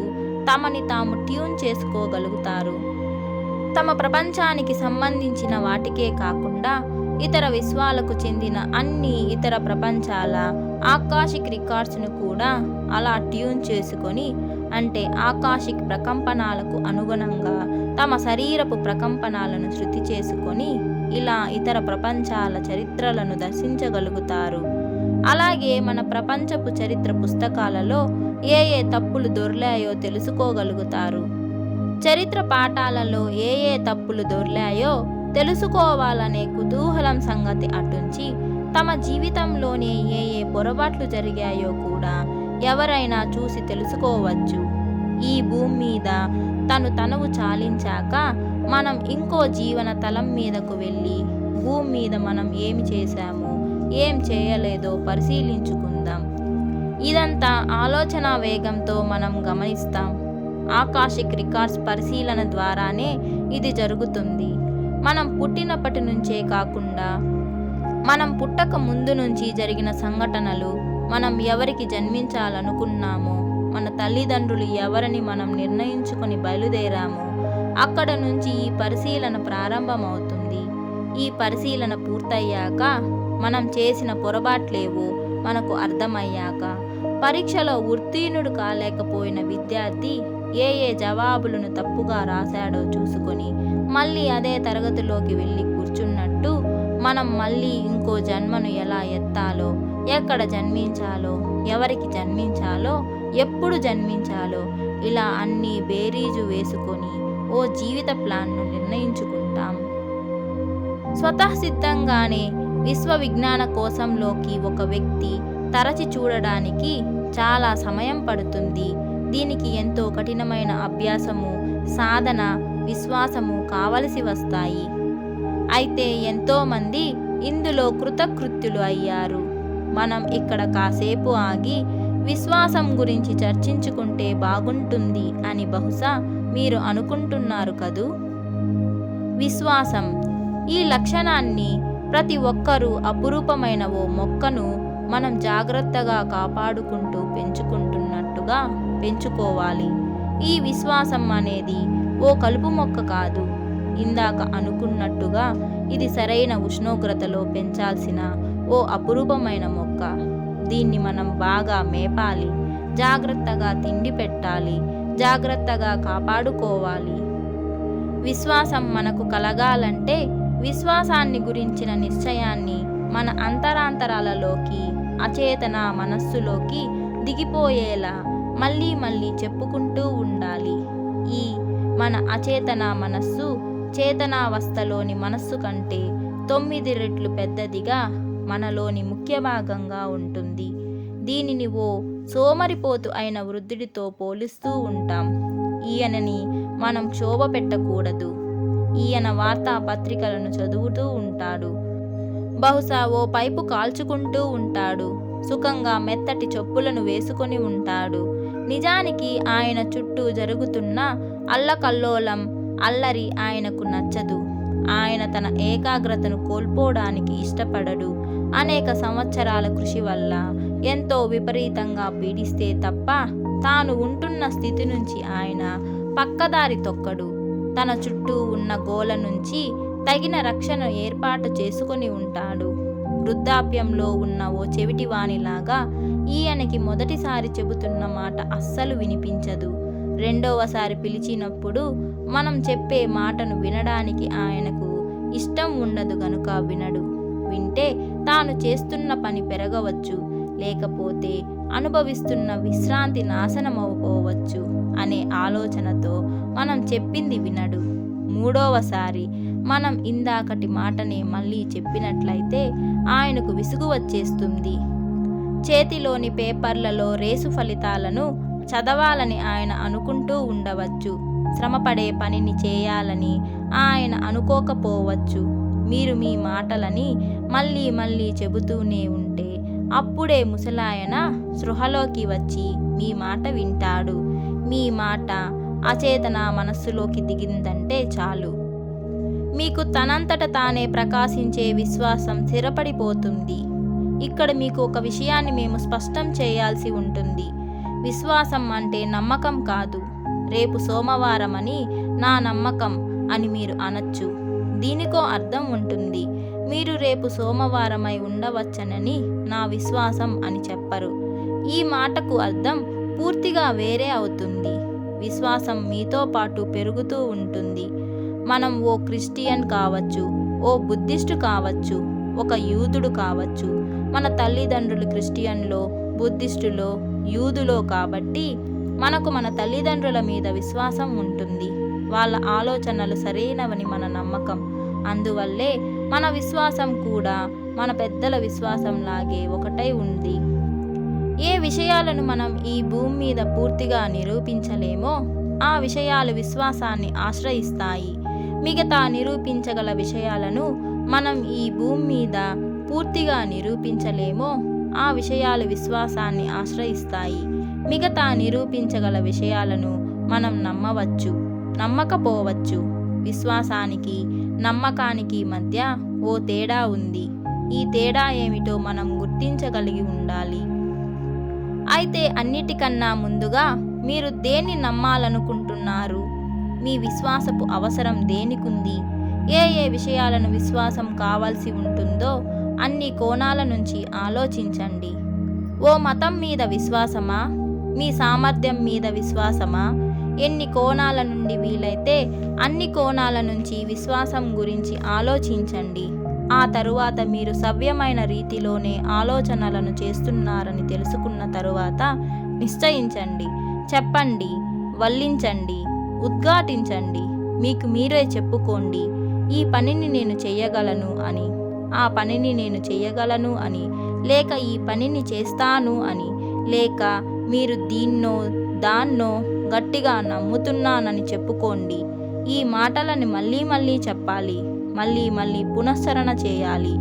తమని తాము ట్యూన్ చేసుకోగలుగుతారు. తమ ప్రపంచానికి సంబంధించిన వాటికే కాకుండా ఇతర విశ్వాలకు చెందిన అన్ని ఇతర ప్రపంచాల ఆకాశిక్ రికార్డ్స్ను కూడా అలా ట్యూన్ చేసుకొని, అంటే ఆకాశిక్ ప్రకంపనాలకు అనుగుణంగా తమ శరీరపు ప్రకంపనాలను శృతి చేసుకొని ఇలా ఇతర ప్రపంచాల చరిత్రలను దర్శించగలుగుతారు. అలాగే మన ప్రపంచపు చరిత్ర పుస్తకాలలో ఏ ఏ తప్పులు దొర్లాయో తెలుసుకోగలుగుతారు. చరిత్ర పాఠాలలో ఏ ఏ తప్పులు దొర్లాయో తెలుసుకోవాలనే కుతూహలం సంగతి అటుంచి తమ జీవితంలోనే ఏ ఏ పొరపాట్లు జరిగాయో కూడా ఎవరైనా చూసి తెలుసుకోవచ్చు. ఈ భూమి మీద తనువు చాలించాక మనం ఇంకో జీవన తలం మీదకు వెళ్ళి భూమి మీద మనం ఏమి చేశామో ఏం చేయలేదో పరిశీలించుకుందాం. ఇదంతా ఆలోచన వేగంతో మనం గమనిస్తాం. ఆకాశిక్ రికార్డ్స్ పరిశీలన ద్వారానే ఇది జరుగుతుంది. మనం పుట్టినప్పటి నుంచే కాకుండా మనం పుట్టక ముందు నుంచి జరిగిన సంఘటనలు, మనం ఎవరికి జన్మించాలనుకున్నామో, మన తల్లిదండ్రులు ఎవరని మనం నిర్ణయించుకొని బయలుదేరామో అక్కడ నుంచి ఈ పరిశీలన ప్రారంభమవుతుంది. ఈ పరిశీలన పూర్తయ్యాక మనం చేసిన పొరపాట్లేవో మనకు అర్థమయ్యాక పరీక్షలో ఉత్తీర్ణుడు కాలేకపోయిన విద్యార్థి ఏ ఏ జవాబులను తప్పుగా రాశాడో చూసుకొని మళ్ళీ అదే తరగతిలోకి వెళ్ళి కూర్చున్నట్టు మనం మళ్ళీ ఇంకో జన్మను ఎలా ఎత్తాలో, ఎక్కడ జన్మించాలో, ఎవరికి జన్మించాలో, ఎప్పుడు జన్మించాలో ఇలా అన్నీ బేరీజు వేసుకొని ఓ జీవిత ప్లాన్ను నిర్ణయించుకుంటాం. స్వతఃసిద్ధంగానే విశ్వ విజ్ఞాన కోశంలోకి ఒక వ్యక్తి తరచి చూడడానికి చాలా సమయం పడుతుంది. దీనికి ఎంతో కఠినమైన అభ్యాసము, సాధన, విశ్వాసము కావలసి వస్తాయి. అయితే ఎంతోమంది ఇందులో కృతకృత్యులు అయ్యారు. మనం ఇక్కడ కాసేపు ఆగి విశ్వాసం గురించి చర్చించుకుంటే బాగుంటుంది అని బహుశా మీరు అనుకుంటున్నారు కదూ. విశ్వాసం ఈ లక్షణాన్ని ప్రతి ఒక్కరూ అపురూపమైన ఓ మొక్కను మనం జాగ్రత్తగా కాపాడుకుంటూ పెంచుకుంటున్నట్టుగా పెంచుకోవాలి. ఈ విశ్వాసం అనేది ఓ కలుపు మొక్క కాదు. ఇందాక అనుకున్నట్టుగా ఇది సరైన ఉష్ణోగ్రతలో పెంచాల్సిన ఓ అపురూపమైన మొక్క. దీన్ని మనం బాగా మేపాలి, జాగ్రత్తగా తిండి పెట్టాలి, జాగ్రత్తగా కాపాడుకోవాలి. విశ్వాసం మనకు కలగాలంటే విశ్వాసాన్ని గురించిన నిశ్చయాన్ని మన అంతరాంతరాలలోకి, అచేతన మనస్సులోకి దిగిపోయేలా మళ్ళీ మళ్ళీ చెప్పుకుంటూ ఉండాలి. ఈ మన అచేతన మనస్సు చేతనావస్థలోని మనస్సు కంటే 9 రెట్లు పెద్దదిగా మనలోని ముఖ్య భాగంగా ఉంటుంది. దీనిని ఓ సోమరిపోతు అయిన వృద్ధుడితో పోలిస్తూ ఉంటాం. ఈయనని మనం క్షోభ పెట్టకూడదు. ఈయన వార్తాపత్రికలను చదువుతూ ఉంటాడు. బహుశా ఓ పైపు కాల్చుకుంటూ ఉంటాడు. సుఖంగా మెత్తటి చెప్పులను వేసుకొని ఉంటాడు. నిజానికి ఆయన చుట్టూ జరుగుతున్న అల్లకల్లోలం, అల్లరి ఆయనకు నచ్చదు. ఆయన తన ఏకాగ్రతను కోల్పోవడానికి ఇష్టపడడు. అనేక సంవత్సరాల కృషి వల్ల ఎంతో విపరీతంగా పీడిస్తే తప్ప తాను ఉంటున్న స్థితి నుంచి ఆయన పక్కదారి తొక్కడు. తన చుట్టూ ఉన్న గోల నుంచి తగిన రక్షణ ఏర్పాటు చేసుకొని ఉంటాడు. వృద్ధాప్యంలో ఉన్న ఓ చెవిటివానిలాగా ఈయనకి మొదటిసారి చెబుతున్న మాట అస్సలు వినిపించదు. రెండవసారి పిలిచినప్పుడు మనం చెప్పే మాటను వినడానికి ఆయనకు ఇష్టం ఉండదు గనుక వినడు. వింటే తాను చేస్తున్న పని పెరగవచ్చు, లేకపోతే అనుభవిస్తున్న విశ్రాంతి నాశనమవుకోవచ్చు అనే ఆలోచనతో మనం చెప్పింది వినడు. మూడవసారి మనం ఇందాకటి మాటనే మళ్ళీ చెప్పినట్లయితే ఆయనకు విసుగు వచ్చేస్తుంది. చేతిలోని పేపర్లలో రేసు ఫలితాలను చదవాలని ఆయన అనుకుంటూ ఉండవచ్చు. శ్రమపడే పనిని చేయాలని ఆయన అనుకోకపోవచ్చు. మీరు మీ మాటలని మళ్ళీ మళ్ళీ చెబుతూనే ఉంటే అప్పుడే ముసలాయన స్పృహలోకి వచ్చి మీ మాట వింటాడు. మీ మాట అచేతన మనస్సులోకి దిగిందంటే చాలు, మీకు తనంతట తానే ప్రకాశించే విశ్వాసం స్థిరపడిపోతుంది. ఇక్కడ మీకు ఒక విషయాన్ని మేము స్పష్టం చేయాల్సి ఉంటుంది. విశ్వాసం అంటే నమ్మకం కాదు. రేపు సోమవారం అని నా నమ్మకం అని మీరు అనొచ్చు. దీనికో అర్థం ఉంటుంది. మీరు రేపు సోమవారమై ఉండవచ్చనని నా విశ్వాసం అని చెప్పరు. ఈ మాటకు అర్థం పూర్తిగా వేరే అవుతుంది. విశ్వాసం మీతో పాటు పెరుగుతూ ఉంటుంది. మనం ఓ క్రిస్టియన్ కావచ్చు, ఓ బుద్ధిస్టు కావచ్చు, ఒక యూదుడు కావచ్చు. మన తల్లిదండ్రులు క్రిస్టియన్లో, బుద్ధిస్టులో, యూదులో కాబట్టి మనకు మన తల్లిదండ్రుల మీద విశ్వాసం ఉంటుంది. వాళ్ళ ఆలోచనలు సరైనవని మన నమ్మకం. అందువల్లే మన విశ్వాసం కూడా మన పెద్దల విశ్వాసంలాగే ఒకటై ఉంది. ఏ విషయాలను మనం ఈ భూమి మీద పూర్తిగా నిరూపించలేమో ఆ విషయాలు విశ్వాసాన్ని ఆశ్రయిస్తాయి. మిగతా నిరూపించగల విషయాలను మనం ఈ భూమి మీద పూర్తిగా నిరూపించలేమో ఆ విషయాలు విశ్వాసాన్ని ఆశ్రయిస్తాయి. మిగతా నిరూపించగల విషయాలను మనం నమ్మవచ్చు, నమ్మకపోవచ్చు. విశ్వాసానికి, నమ్మకానికి మధ్య ఓ తేడా ఉంది. ఈ తేడా ఏమిటో మనం గుర్తించగలిగి ఉండాలి. అయితే అన్నిటికన్నా ముందుగా మీరు దేన్ని నమ్మాలనుకుంటున్నారు? మీ విశ్వాసపు అవసరం దేనికుంది? ఏ ఏ విషయాలను విశ్వాసం కావాల్సి ఉంటుందో అన్ని కోణాల నుంచి ఆలోచించండి. ఓ మతం మీద విశ్వాసమా? మీ సామర్థ్యం మీద విశ్వాసమా? ఎన్ని కోణాల నుండి వీలైతే అన్ని కోణాల నుంచి విశ్వాసం గురించి ఆలోచించండి. ఆ తరువాత మీరు సవ్యమైన రీతిలోనే ఆలోచనలను చేస్తున్నారని తెలుసుకున్న తరువాత నిశ్చయించండి, చెప్పండి, వల్లించండి, ఉద్ఘాటించండి. మీకు మీరే చెప్పుకోండి, ఈ పనిని నేను చెయ్యగలను అని, ఆ పనిని నేను చెయ్యగలను అని, లేక ఈ పనిని చేస్తాను అని, లేక మీరు దీన్నో దాన్నో గట్టిగా నమ్ముతున్నానని చెప్పుకోండి. ఈ మాటలని మళ్ళీ మళ్ళీ చెప్పాలి, మళ్ళీ మళ్ళీ పునశ్చరణ చేయాలి.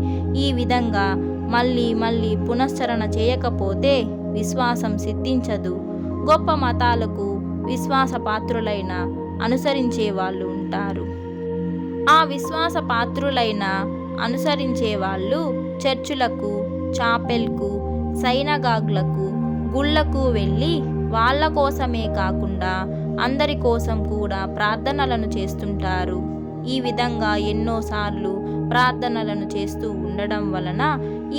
ఈ విధంగా మళ్ళీ మళ్ళీ పునశ్చరణ చేయకపోతే విశ్వాసం సిద్ధించదు. గొప్ప మతాలకు విశ్వాసపాత్రులైన అనుసరించే వాళ్ళు ఉంటారు. ఆ విశ్వాసపాత్రులైన అనుసరించే వాళ్ళు చర్చులకు, చాపెల్కు, సైనగాగ్లకు, గుళ్ళకు వెళ్ళి వాళ్ళ కోసమే కాకుండా అందరి కోసం కూడా ప్రార్థనలను చేస్తుంటారు. ఈ విధంగా ఎన్నోసార్లు ప్రార్థనలను చేస్తూ ఉండడం వలన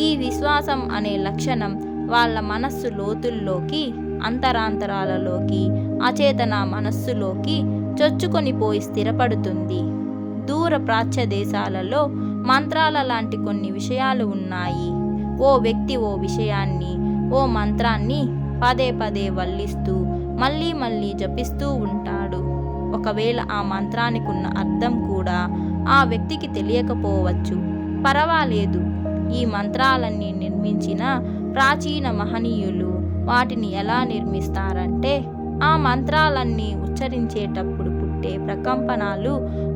ఈ విశ్వాసం అనే లక్షణం వాళ్ళ మనస్సు లోతుల్లోకి, అంతరాంతరాలలోకి, అచేతన మనస్సులోకి చొచ్చుకొని పోయి స్థిరపడుతుంది. దూర ప్రాచ్య దేశాలలో మంత్రాల లాంటి కొన్ని విషయాలు ఉన్నాయి. ఓ వ్యక్తి ఓ విషయాన్ని, ఓ మంత్రాన్ని పదే పదే వల్లిస్తూ మళ్ళీ మళ్ళీ జపిస్తూ ఉంటాడు. ఒకవేళ ఆ మంత్రానికి ఉన్న అర్థం కూడా ఆ వ్యక్తికి తెలియకపోవచ్చు. పర్వాలేదు. ఈ మంత్రాలన్నీ నిర్మించిన ప్రాచీన మహనీయులు వాటిని ఎలా నిర్మిస్తారంటే, ఆ మంత్రాలన్నీ ఉచ్చరించేటప్పుడు పుట్టే ప్రకంపనాలు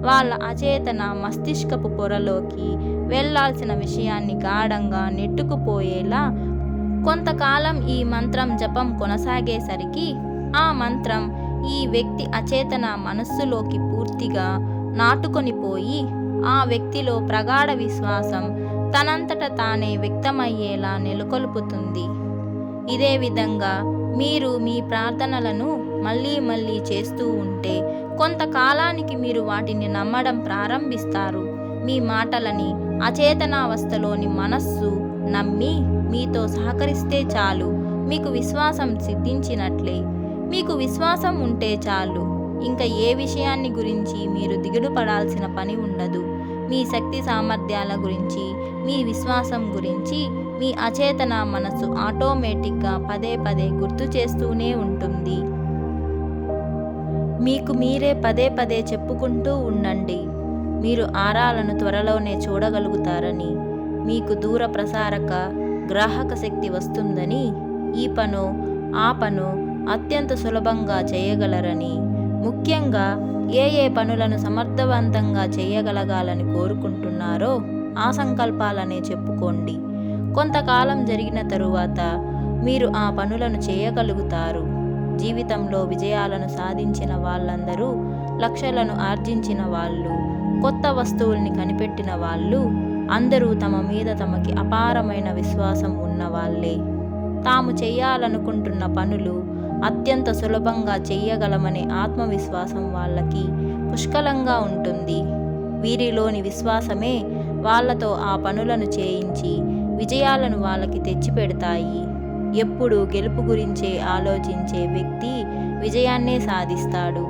వాళ్ళ అచేతన మస్తిష్కపు పొరలోకి వెళ్ళాల్సిన విషయాన్ని గాఢంగా నెట్టుకుపోయేలా కొంతకాలం ఈ మంత్రం జపం కొనసాగేసరికి ఆ మంత్రం ఈ వ్యక్తి అచేతన మనస్సులోకి పూర్తిగా నాటుకొని పోయి ఆ వ్యక్తిలో ప్రగాఢ విశ్వాసం తనంతట తానే వ్యక్తమయ్యేలా నెలకొల్పుతుంది. ఇదే విధంగా మీరు మీ ప్రార్థనలను మళ్ళీ మళ్ళీ చేస్తూ ఉంటే కొంతకాలానికి మీరు వాటిని నమ్మడం ప్రారంభిస్తారు. మీ మాటలని అచేతనావస్థలోని మనస్సు నమ్మి మీతో సహకరిస్తే చాలు, మీకు విశ్వాసం సిద్ధించినట్లే. మీకు విశ్వాసం ఉంటే చాలు, ఇంకా ఏ విషయాన్ని గురించి మీరు దిగులు పడాల్సిన పని ఉండదు. మీ శక్తి సామర్థ్యాల గురించి, మీ విశ్వాసం గురించి మీ అచేతన మనసు ఆటోమేటిక్గా పదే పదే గుర్తు చేస్తూనే ఉంటుంది. మీకు మీరే పదే పదే చెప్పుకుంటూ ఉండండి, మీరు ఆరాలను త్వరలోనే చూడగలుగుతారని, మీకు దూర ప్రసారక గ్రాహక శక్తి వస్తుందని, ఈ పనో ఆ పనో అత్యంత సులభంగా చేయగలరని, ముఖ్యంగా ఏ ఏ పనులను సమర్థవంతంగా చేయగలగాలని కోరుకుంటున్నారో ఆ సంకల్పాలనే చెప్పుకోండి. కొంతకాలం జరిగిన తరువాత మీరు ఆ పనులను చేయగలుగుతారు. జీవితంలో విజయాలను సాధించిన వాళ్ళందరూ, లక్షలను ఆర్జించిన వాళ్ళు, కొత్త వస్తువుల్ని కనిపెట్టిన వాళ్ళు అందరూ తమ మీద తమకి అపారమైన విశ్వాసం ఉన్నవాళ్లే. తాము చెయ్యాలనుకుంటున్న పనులు అత్యంత సులభంగా చెయ్యగలమనే ఆత్మవిశ్వాసం వాళ్ళకి పుష్కలంగా ఉంటుంది. వీరిలోని విశ్వాసమే వాళ్ళతో ఆ పనులను చేయించి విజయాలను వాళ్ళకి తెచ్చిపెడతాయి. ఎప్పుడూ గెలుపు గురించే ఆలోచించే వ్యక్తి విజయాన్నే సాధిస్తాడు.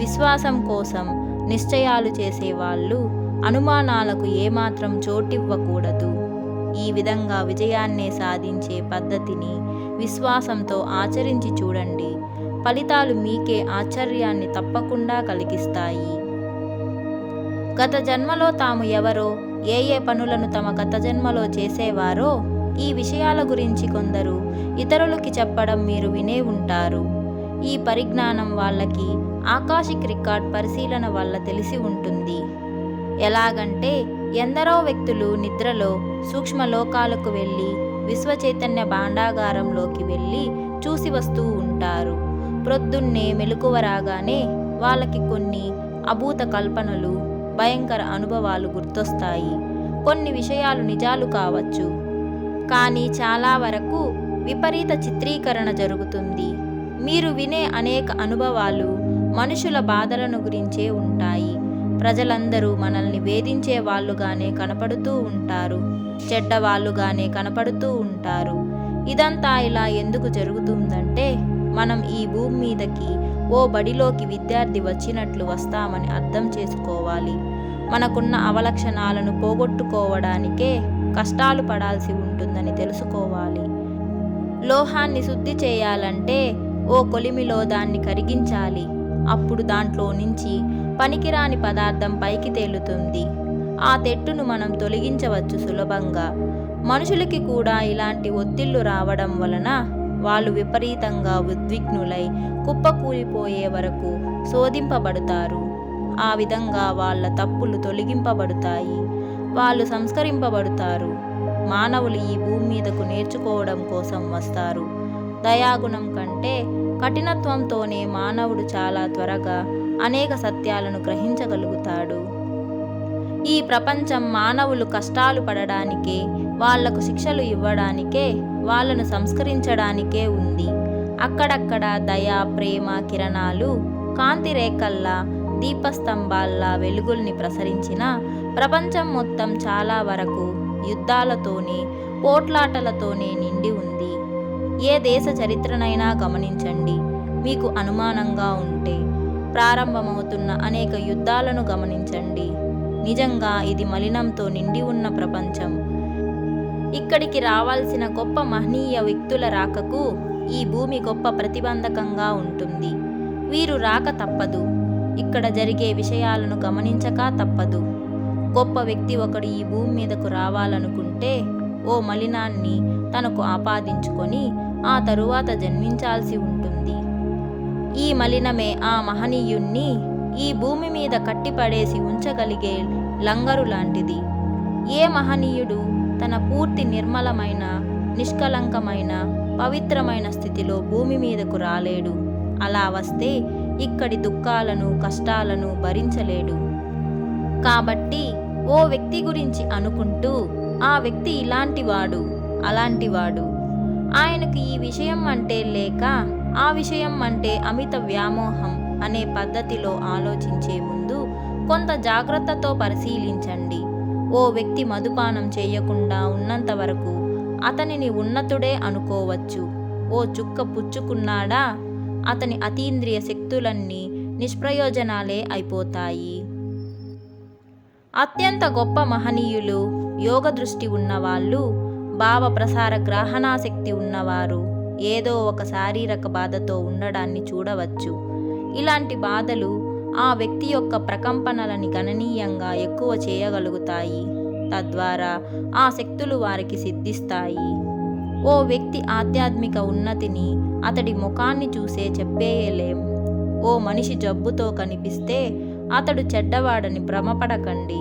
విశ్వాసం కోసం నిశ్చయాలు చేసేవాళ్ళు అనుమానాలకు ఏమాత్రం చోటివ్వకూడదు. ఈ విధంగా విజయాన్నే సాధించే పద్ధతిని విశ్వాసంతో ఆచరించి చూడండి. ఫలితాలు మీకే ఆశ్చర్యాన్ని తప్పకుండా కలిగిస్తాయి. గత జన్మలో తాము ఎవరో, ఏ ఏ పనులను తమ గత జన్మలో చేసేవారో ఈ విషయాల గురించి కొందరు ఇతరులకి చెప్పడం మీరు వినే ఉంటారు. ఈ పరిజ్ఞానం వాళ్ళకి ఆకాశిక్ రికార్డ్ పరిశీలన వల్ల తెలిసి ఉంటుంది. ఎలాగంటే, ఎందరో వ్యక్తులు నిద్రలో సూక్ష్మలోకాలకు వెళ్ళి విశ్వచైతన్య భాండాగారంలోకి వెళ్ళి చూసి వస్తూ ఉంటారు. ప్రొద్దున్నే మెలకువ రాగానే వాళ్ళకి కొన్ని అభూత కల్పనలు, భయంకర అనుభవాలు గుర్తొస్తాయి. కొన్ని విషయాలు నిజాలు కావచ్చు, కానీ చాలా వరకు విపరీత చిత్రీకరణ జరుగుతుంది. మీరు వినే అనేక అనుభవాలు మనుషుల బాధలను గురించే ఉంటాయి. ప్రజలందరూ మనల్ని వేధించే వాళ్ళుగానే కనపడుతూ ఉంటారు, చెడ్డవాళ్ళుగానే కనపడుతూ ఉంటారు. ఇదంతా ఇలా ఎందుకు జరుగుతుందంటే, మనం ఈ భూమి మీదకి ఓ బడిలోకి విద్యార్థి వచ్చినట్లు వస్తామని అర్థం చేసుకోవాలి. మనకున్న అవలక్షణాలను పోగొట్టుకోవడానికే కష్టాలు పడాల్సి ఉంటుందని తెలుసుకోవాలి. లోహాన్ని శుద్ధి చేయాలంటే ఓ కొలిమిలో దాన్ని కరిగించాలి. అప్పుడు దాంట్లో నుంచి పనికిరాని పదార్థం పైకి తేలుతుంది. ఆ తెట్టును మనం తొలగించవచ్చు సులభంగా. మనుషులకి కూడా ఇలాంటి ఒత్తిళ్లు రావడం వలన వాళ్ళు విపరీతంగా ఉద్విగ్నులై కుప్పకూలిపోయే వరకు శోధింపబడతారు. ఆ విధంగా వాళ్ళ తప్పులు తొలగింపబడతాయి, వాళ్ళు సంస్కరింపబడతారు. మానవులు ఈ భూమి మీదకు నేర్చుకోవడం కోసం వస్తారు. దయాగుణం కంటే కఠినత్వంతోనే మానవుడు చాలా త్వరగా అనేక సత్యాలను గ్రహించగలుగుతాడు. ఈ ప్రపంచం మానవులు కష్టాలు పడడానికే, వాళ్లకు శిక్షలు ఇవ్వడానికే, వాళ్ళను సంస్కరించడానికే ఉంది. అక్కడక్కడ దయ, ప్రేమ కిరణాలు కాంతి రేఖల్లా, దీపస్తంభాల్లా వెలుగుల్ని ప్రసరించిన ప్రపంచం మొత్తం చాలా వరకు యుద్ధాలతోనే, పోట్లాటలతోనే నిండి ఉంది. ఏ దేశ చరిత్రనైనా గమనించండి. మీకు అనుమానంగా ఉంటే ప్రారంభమవుతున్న అనేక యుద్ధాలను గమనించండి. నిజంగా ఇది మలినంతో నిండి ఉన్న ప్రపంచం. ఇక్కడికి రావాల్సిన గొప్ప మహనీయ వ్యక్తుల రాకకు ఈ భూమి గొప్ప ప్రతిబంధకంగా ఉంటుంది. వీరు రాక తప్పదు. ఇక్కడ జరిగే విషయాలను గమనించక తప్పదు. గొప్ప వ్యక్తి ఒకడు ఈ భూమి మీదకు రావాలనుకుంటే ఓ మలినాన్ని తనకు ఆపాదించుకొని ఆ తరువాత జన్మించాల్సి ఉంటుంది. ఈ మలినమే ఆ మహనీయుణ్ణి ఈ భూమి మీద కట్టిపడేసి ఉంచగలిగే లంగరు లాంటిది. ఏ మహనీయుడు తన పూర్తి నిర్మలమైన, నిష్కలంకమైన, పవిత్రమైన స్థితిలో భూమి మీదకు రాలేడు. అలా వస్తే ఇక్కడి దుఃఖాలను, కష్టాలను భరించలేడు. కాబట్టి ఓ వ్యక్తి గురించి అనుకుంటూ ఆ వ్యక్తి ఇలాంటివాడు, అలాంటివాడు, ఆయనకు ఈ విషయం అంటే లేక ఆ విషయం అంటే అమిత వ్యామోహం అనే పద్ధతిలో ఆలోచించే ముందు కొంత జాగ్రత్తతో పరిశీలించండి. ఓ వ్యక్తి మదుపానం చేయకుండా ఉన్నంత వరకు అతనిని ఉన్నతుడే అనుకోవచ్చు. ఓ చుక్క పుచ్చుకున్నాడా అతని అతీంద్రియ శక్తులన్నీ నిష్ప్రయోజనాలే అయిపోతాయి. అత్యంత గొప్ప మహనీయులు, యోగ దృష్టి ఉన్నవాళ్ళు, భావ ప్రసార గ్రహణాశక్తి ఉన్నవారు ఏదో ఒక శారీరక బాధతో ఉండడాన్ని చూడవచ్చు. ఇలాంటి బాధలు ఆ వ్యక్తి యొక్క ప్రకంపనలని గణనీయంగా ఎక్కువ చేయగలుగుతాయి. తద్వారా ఆ శక్తులు వారికి సిద్ధిస్తాయి. ఓ వ్యక్తి ఆధ్యాత్మిక ఉన్నతిని అతడి ముఖాన్ని చూసే చెప్పేయలేం. ఓ మనిషి జబ్బుతో కనిపిస్తే అతడు చెడ్డవాడని భ్రమపడకండి.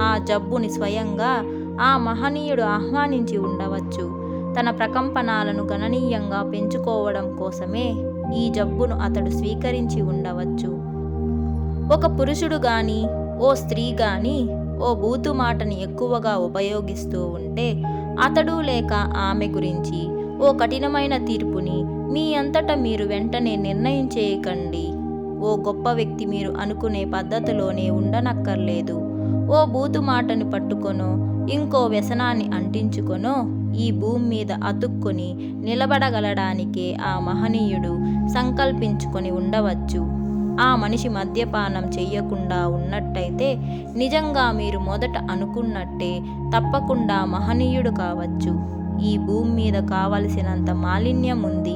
ఆ జబ్బుని స్వయంగా ఆ మహనీయుడు ఆహ్వానించి ఉండవచ్చు. తన ప్రకంపనాలను గణనీయంగా పెంచుకోవడం కోసమే ఈ జబ్బును అతడు స్వీకరించి ఉండవచ్చు. ఒక పురుషుడు గాని, ఓ స్త్రీ గాని ఓ బూతు మాటని ఎక్కువగా ఉపయోగిస్తూ ఉంటే అతడు లేక ఆమె గురించి ఓ కఠినమైన తీర్పుని మీ అంతటా మీరు వెంటనే నిర్ణయం చేయకండి. ఓ గొప్ప వ్యక్తి మీరు అనుకునే పద్ధతిలోనే ఉండనక్కర్లేదు. ఓ బూతు మాటని పట్టుకొనో, ఇంకో వ్యసనాన్ని అంటించుకొనో ఈ భూమి మీద అతుక్కొని నిలబడగలడానికే ఆ మహనీయుడు సంకల్పించుకొని ఉండవచ్చు. ఆ మనిషి మద్యపానం చెయ్యకుండా ఉన్నట్టయితే నిజంగా మీరు మొదట అనుకున్నట్టే తప్పకుండా మహనీయుడు కావచ్చు. ఈ భూమి మీద కావలసినంత మాలిన్యం ఉంది.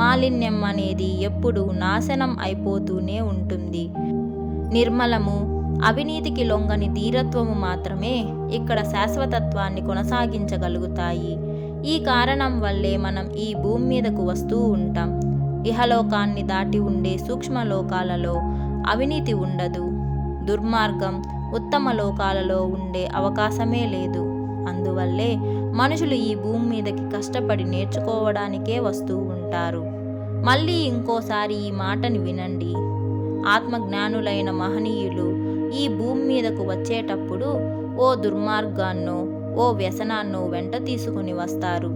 మాలిన్యం అనేది ఎప్పుడూ నాశనం అయిపోతూనే ఉంటుంది. నిర్మలము, అవినీతికి లొంగని ధీరత్వము మాత్రమే ఇక్కడ శాశ్వతత్వాన్ని కొనసాగించగలుగుతాయి. ఈ కారణం వల్లే మనం ఈ భూమి మీదకు వస్తూ ఉంటాం. ఇహలోకాన్ని దాటి ఉండే సూక్ష్మలోకాలలో అవినీతి ఉండదు. దుర్మార్గం ఉత్తమ లోకాలలో ఉండే అవకాశమే లేదు. అందువల్లే మనుషులు ఈ భూమి మీదకి కష్టపడి నేర్చుకోవడానికే వస్తూ ఉంటారు. మళ్ళీ ఇంకోసారి ఈ మాటని వినండి. ఆత్మజ్ఞానులైన మహనీయులు ఈ భూమి మీదకు వచ్చేటప్పుడు ఓ దుర్మార్గాన్నో, ఓ వ్యసనాన్నో వెంట తీసుకుని వస్తారు.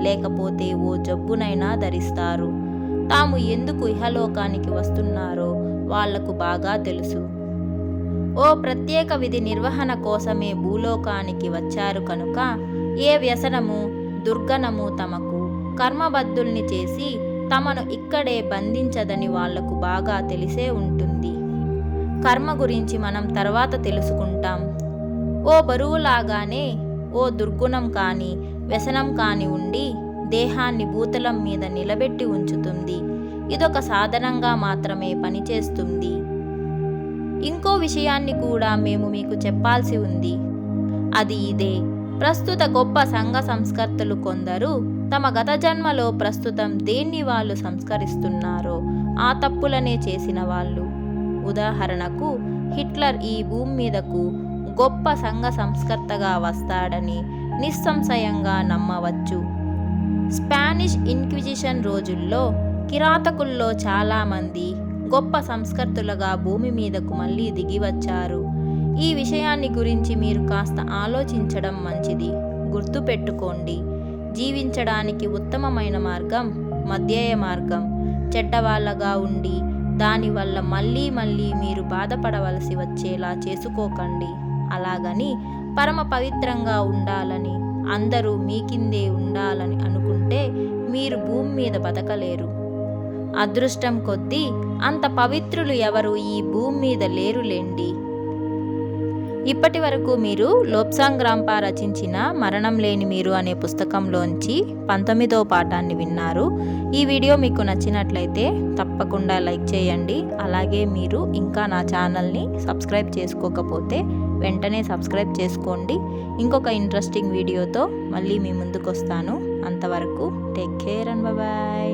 లేకపోతే ఓ జబ్బునైనా ధరిస్తారు. తాము ఎందుకు ఇహలోకానికి వస్తున్నారో వాళ్లకు బాగా తెలుసు. ఓ ప్రత్యేక విధి నిర్వహణ కోసమే భూలోకానికి వచ్చారు కనుక ఏ వ్యసనము, దుర్గణము తమకు కర్మబద్ధుల్ని చేసి తమను ఇక్కడే బంధించదని వాళ్లకు బాగా తెలిసే ఉంటుంది. కర్మ గురించి మనం తర్వాత తెలుసుకుంటాం. ఓ బరువులాగానే ఓ దుర్గుణం కాని వ్యసనం కాని ఉండి దేహాన్ని భూతలం మీద నిలబెట్టి ఉంచుతుంది. ఇదొక సాధనంగా మాత్రమే పనిచేస్తుంది. ఇంకో విషయాన్ని కూడా మేము మీకు చెప్పాల్సి ఉంది. అది ఇదే: ప్రస్తుత గొప్ప సంఘ సంస్కర్తలు కొందరు తమ గత జన్మలో ప్రస్తుతం దేన్ని వాళ్ళు సంస్కరిస్తున్నారో ఆ తప్పులనే చేసిన వాళ్ళు. ఉదాహరణకు, హిట్లర్ ఈ భూమి మీదకు గొప్ప సంఘ సంస్కర్తగా వస్తాడని నిస్సంశయంగా నమ్మవచ్చు. స్పానిష్ ఇన్క్విజిషన్ రోజుల్లో కిరాతకుల్లో చాలామంది గొప్ప సంస్కర్తలుగా భూమి మీదకు మళ్ళీ దిగివచ్చారు. ఈ విషయాన్ని గురించి మీరు కాస్త ఆలోచించడం మంచిది. గుర్తుపెట్టుకోండి, జీవించడానికి ఉత్తమమైన మార్గం మధ్యేయ మార్గం. చెడ్డవాళ్ళగా ఉండి దానివల్ల మళ్ళీ మళ్ళీ మీరు బాధపడవలసి వచ్చేలా చేసుకోకండి. అలాగని పరమ పవిత్రంగా ఉండాలని, అందరూ మీ కిందే ఉండాలని అనుకుంటే మీరు భూమి మీద బతకలేరు. అదృష్టం కొద్దీ అంత పవిత్రులు ఎవరు ఈ భూమి మీద లేరులేండి. ఇప్పటి వరకు మీరు లోబ్సాంగ్ రాంపా రచించిన మరణం లేని మీరు అనే పుస్తకంలోంచి 19వ పాఠాన్ని విన్నారు. ఈ వీడియో మీకు నచ్చినట్లయితే తప్పకుండా లైక్ చేయండి. అలాగే మీరు ఇంకా నా ఛానల్ని సబ్స్క్రైబ్ చేసుకోకపోతే వెంటనే సబ్స్క్రైబ్ చేసుకోండి. ఇంకొక ఇంట్రెస్టింగ్ వీడియోతో మళ్ళీ మీ ముందుకు వస్తాను. అంతవరకు టేక్ కేర్ అండ్ బాయ్.